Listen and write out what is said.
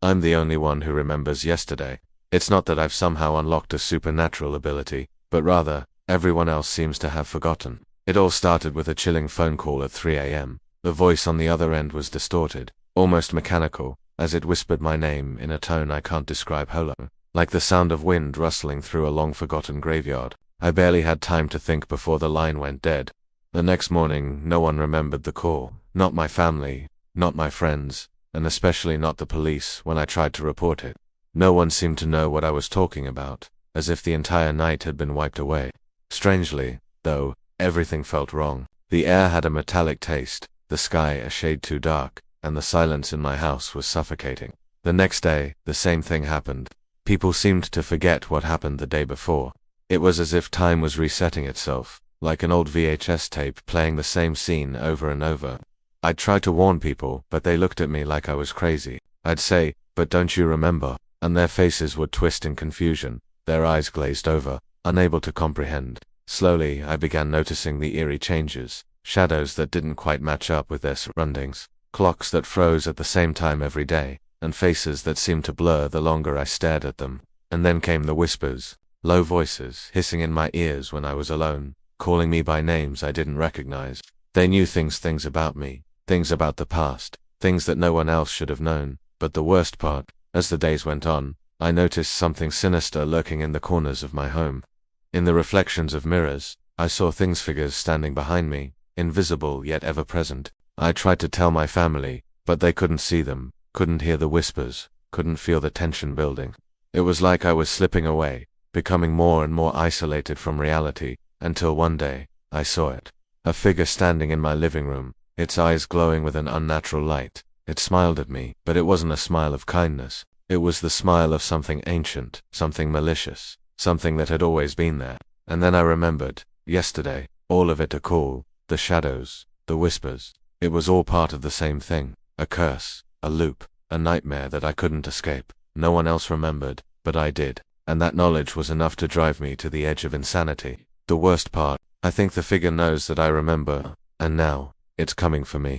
I'm the only one who remembers yesterday. It's not that I've somehow unlocked a supernatural ability, but rather, everyone else seems to have forgotten. It all started with a chilling phone call at 3 a.m. The voice on the other end was distorted, almost mechanical, as it whispered my name in a tone I can't describe. Hello. Like the sound of wind rustling through a long-forgotten graveyard. I barely had time to think before the line went dead. The next morning, no one remembered the call. Not my family, not my friends, and especially not the police when I tried to report it. No one seemed to know what I was talking about, as if the entire night had been wiped away. Strangely, though, everything felt wrong. The air had a metallic taste, the sky a shade too dark, and the silence in my house was suffocating. The next day, the same thing happened. People seemed to forget what happened the day before. It was as if time was resetting itself, like an old VHS tape playing the same scene over and over. I'd try to warn people, but they looked at me like I was crazy. I'd say, "But don't you remember?" And their faces would twist in confusion, their eyes glazed over, unable to comprehend. Slowly, I began noticing the eerie changes, shadows that didn't quite match up with their surroundings, clocks that froze at the same time every day, and faces that seemed to blur the longer I stared at them. And then came the whispers, low voices hissing in my ears when I was alone, calling me by names I didn't recognize. They knew things about me, things about the past, things that no one else should have known. But the worst part, as the days went on, I noticed something sinister lurking in the corners of my home. In the reflections of mirrors, I saw figures standing behind me, invisible yet ever present. I tried to tell my family, but they couldn't see them, couldn't hear the whispers, couldn't feel the tension building. It was like I was slipping away, becoming more and more isolated from reality, until one day, I saw it. A figure standing in my living room, its eyes glowing with an unnatural light. It smiled at me, but it wasn't a smile of kindness. It was the smile of something ancient, something malicious, something that had always been there. And then I remembered, yesterday, all of it: a call, the shadows, the whispers. It was all part of the same thing, a curse, a loop, a nightmare that I couldn't escape. No one else remembered, but I did, and that knowledge was enough to drive me to the edge of insanity. The worst part, I think the figure knows that I remember, and now, it's coming for me.